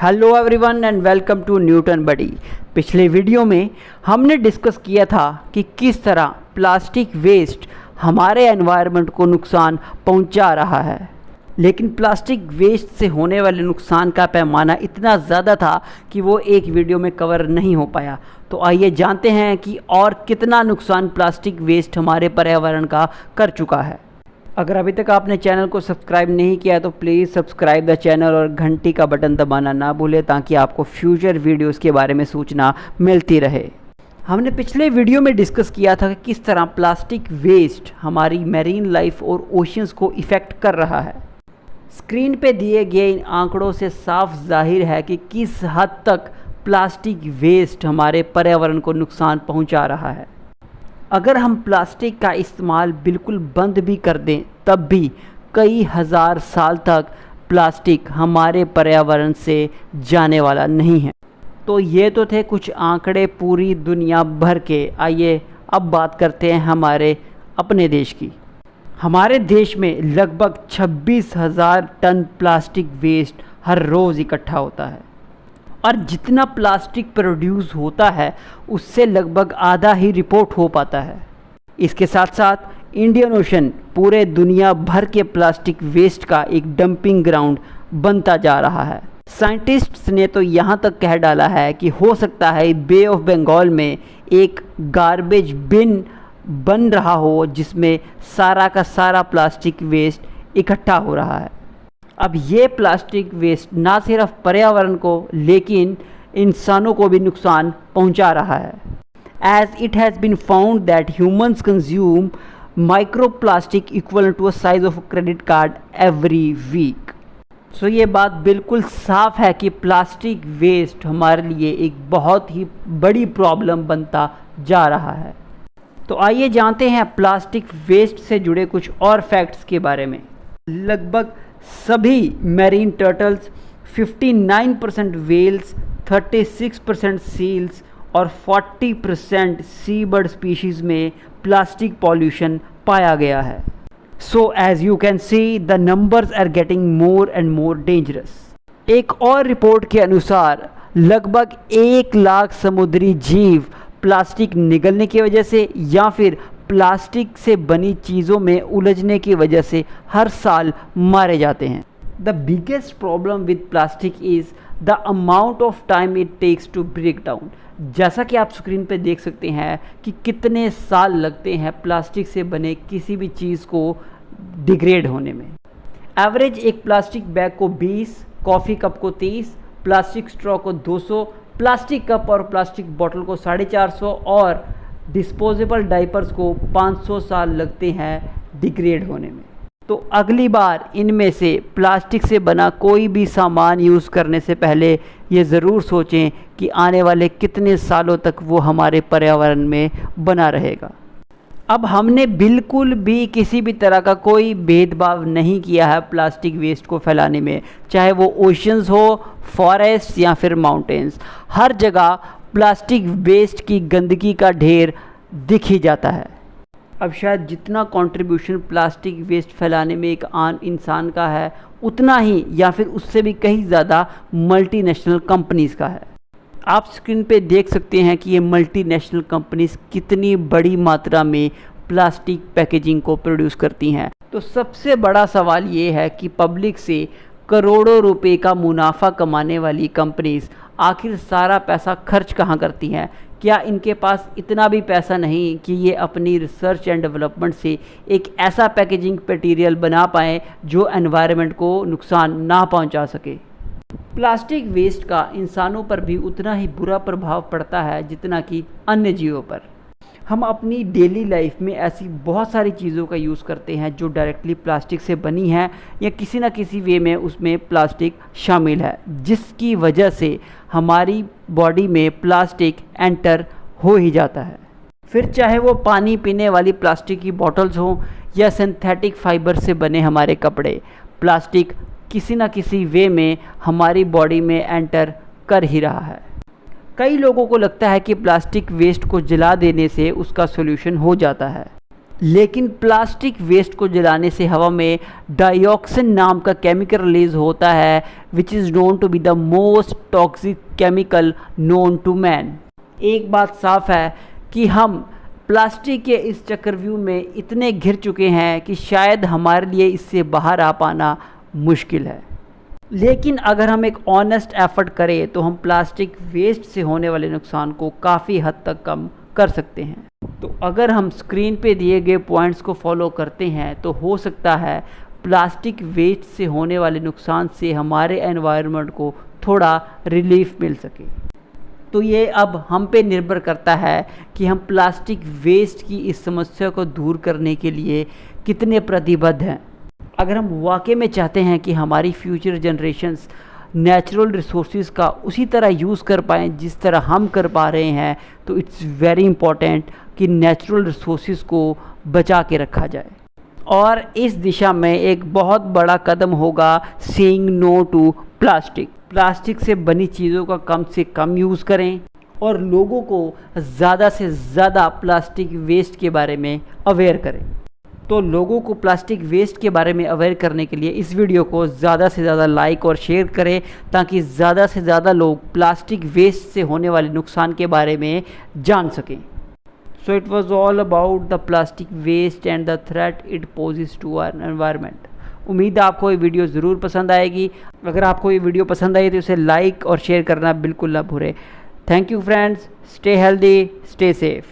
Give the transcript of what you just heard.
Hello everyone and welcome to Newton buddy. पिछले video में हमने डिस्कस किया था कि किस तरह प्लास्टिक वेस्ट हमारे एनवायरनमेंट को नुकसान पहुंचा रहा है, लेकिन प्लास्टिक वेस्ट से होने वाले नुकसान का पैमाना इतना ज़्यादा था कि वो एक वीडियो में कवर नहीं हो पाया। तो आइए जानते हैं कि और कितना नुकसान प्लास्टिक वेस्ट हमारे पर्यावरण का कर चुका है। अगर अभी तक आपने चैनल को सब्सक्राइब नहीं किया तो प्लीज़ सब्सक्राइब द चैनल और घंटी का बटन दबाना ना भूलें ताकि आपको फ्यूचर वीडियोस के बारे में सूचना मिलती रहे। हमने पिछले वीडियो में डिस्कस किया था कि किस तरह प्लास्टिक वेस्ट हमारी मैरीन लाइफ और ओशियंस को इफ़ेक्ट कर रहा है। स्क्रीन पे दिए गए इन आंकड़ों से साफ जाहिर है कि किस हद तक प्लास्टिक वेस्ट हमारे पर्यावरण को नुकसान पहुंचा रहा है। अगर हम प्लास्टिक का इस्तेमाल बिल्कुल बंद भी कर दें तब भी कई हज़ार साल तक प्लास्टिक हमारे पर्यावरण से जाने वाला नहीं है। तो ये तो थे कुछ आंकड़े पूरी दुनिया भर के। आइए अब बात करते हैं हमारे अपने देश की। हमारे देश में लगभग 26,000 टन प्लास्टिक वेस्ट हर रोज़ इकट्ठा होता है और जितना प्लास्टिक प्रोड्यूस होता है उससे लगभग आधा ही रिपोर्ट हो पाता है। इसके साथ साथ इंडियन ओशन पूरे दुनिया भर के प्लास्टिक वेस्ट का एक डंपिंग ग्राउंड बनता जा रहा है। साइंटिस्ट्स ने तो यहाँ तक कह डाला है कि हो सकता है बे ऑफ बंगाल में एक गार्बेज बिन बन रहा हो जिसमें सारा का सारा प्लास्टिक वेस्ट इकट्ठा हो रहा है। अब ये प्लास्टिक वेस्ट ना सिर्फ पर्यावरण को लेकिन इंसानों को भी नुकसान पहुंचा रहा है। As it has been found that humans consume micro plastic equal to a size of credit card every week. So ये बात बिल्कुल साफ है कि प्लास्टिक वेस्ट हमारे लिए एक बहुत ही बड़ी प्रॉब्लम बनता जा रहा है। तो आइए जानते हैं प्लास्टिक वेस्ट से जुड़े कुछ और फैक्ट्स के बारे में। लगभग सभी मैरीन टर्टल्स, 59% वेल्स, 36% सील्स और 40% सी बर्ड स्पीशीज़ में प्लास्टिक पॉल्यूशन पाया गया है। So as you can see the numbers are getting more and more dangerous. एक और रिपोर्ट के अनुसार लगभग 1 लाख समुद्री जीव प्लास्टिक निगलने की वजह से या फिर प्लास्टिक से बनी चीज़ों में उलझने की वजह से हर साल मारे जाते हैं। The biggest problem with plastic is the amount of time it takes to break down. जैसा कि आप स्क्रीन पे देख सकते हैं कि कितने साल लगते हैं प्लास्टिक से बने किसी भी चीज़ को डिग्रेड होने में। एवरेज एक प्लास्टिक बैग को 20, कॉफ़ी कप को 30, प्लास्टिक स्ट्रॉ को 200, प्लास्टिक कप और प्लास्टिक बॉटल को 450 और डिस्पोजेबल डाइपर्स को 500 साल लगते हैं डिग्रेड होने में। तो अगली बार इनमें से प्लास्टिक से बना कोई भी सामान यूज़ करने से पहले ये ज़रूर सोचें कि आने वाले कितने सालों तक वो हमारे पर्यावरण में बना रहेगा। अब हमने बिल्कुल भी किसी भी तरह का कोई भेदभाव नहीं किया है प्लास्टिक वेस्ट को फैलाने में, चाहे वो ओशंस हो, फॉरेस्ट या फिर माउंटेन्स। हर जगह प्लास्टिक वेस्ट की गंदगी का ढेर दिख ही जाता है। अब शायद जितना कंट्रीब्यूशन प्लास्टिक वेस्ट फैलाने में एक आम इंसान का है उतना ही या फिर उससे भी कहीं ज़्यादा मल्टीनेशनल कंपनीज़ का है। आप स्क्रीन पे देख सकते हैं कि ये मल्टीनेशनल कंपनीज़ कितनी बड़ी मात्रा में प्लास्टिक पैकेजिंग को प्रोड्यूस करती हैं। तो सबसे बड़ा सवाल ये है कि पब्लिक से करोड़ों रुपए का मुनाफा कमाने वाली कंपनीज़ आखिर सारा पैसा खर्च कहाँ करती हैं? क्या इनके पास इतना भी पैसा नहीं कि ये अपनी रिसर्च एंड डेवलपमेंट से एक ऐसा पैकेजिंग मटीरियल बना पाएँ जो एनवायरनमेंट को नुकसान ना पहुँचा सके? प्लास्टिक वेस्ट का इंसानों पर भी उतना ही बुरा प्रभाव पड़ता है जितना कि अन्य जीवों पर। हम अपनी डेली लाइफ में ऐसी बहुत सारी चीज़ों का यूज़ करते हैं जो डायरेक्टली प्लास्टिक से बनी है या किसी ना किसी वे में उसमें प्लास्टिक शामिल है, जिसकी वजह से हमारी बॉडी में प्लास्टिक एंटर हो ही जाता है। फिर चाहे वो पानी पीने वाली प्लास्टिक की बॉटल्स हों या सिंथेटिक फाइबर से बने हमारे कपड़े, प्लास्टिक किसी ना किसी वे में हमारी बॉडी में एंटर कर ही रहा है। कई लोगों को लगता है कि प्लास्टिक वेस्ट को जला देने से उसका सोल्यूशन हो जाता है, लेकिन प्लास्टिक वेस्ट को जलाने से हवा में डाइऑक्सिन नाम का केमिकल रिलीज होता है which is known to be the most toxic chemical known to man. एक बात साफ है कि हम प्लास्टिक के इस चक्रव्यूह में इतने घिर चुके हैं कि शायद हमारे लिए इससे बाहर आ पाना मुश्किल है। लेकिन अगर हम एक ऑनेस्ट एफर्ट करें तो हम प्लास्टिक वेस्ट से होने वाले नुकसान को काफ़ी हद तक कम कर सकते हैं। तो अगर हम स्क्रीन पे दिए गए पॉइंट्स को फॉलो करते हैं तो हो सकता है प्लास्टिक वेस्ट से होने वाले नुकसान से हमारे एनवायरनमेंट को थोड़ा रिलीफ मिल सके। तो ये अब हम पे निर्भर करता है कि हम प्लास्टिक वेस्ट की इस समस्या को दूर करने के लिए कितने प्रतिबद्ध हैं। अगर हम वाकई में चाहते हैं कि हमारी फ्यूचर जनरेशन्स नेचुरल रिसोर्सेज का उसी तरह यूज़ कर पाएँ जिस तरह हम कर पा रहे हैं, तो इट्स वेरी इम्पॉर्टेंट कि नेचुरल रिसोर्सेज को बचा के रखा जाए। और इस दिशा में एक बहुत बड़ा कदम होगा saying no to plastic. Plastic से बनी चीज़ों का कम से कम यूज़ करें और लोगों को ज़्यादा से ज़्यादा प्लास्टिक वेस्ट के बारे में अवेयर करें। तो लोगों को प्लास्टिक वेस्ट के बारे में अवेयर करने के लिए इस वीडियो को ज़्यादा से ज़्यादा लाइक और शेयर करें ताकि ज़्यादा से ज़्यादा लोग प्लास्टिक वेस्ट से होने वाले नुकसान के बारे में जान सकें। So it was all about the plastic waste and the threat it poses to our environment. उम्मीद है आपको ये वीडियो ज़रूर पसंद आएगी। अगर आपको ये वीडियो पसंद आई तो इसे लाइक और शेयर करना बिल्कुल ना भूलें। Thank you friends, stay healthy, stay safe.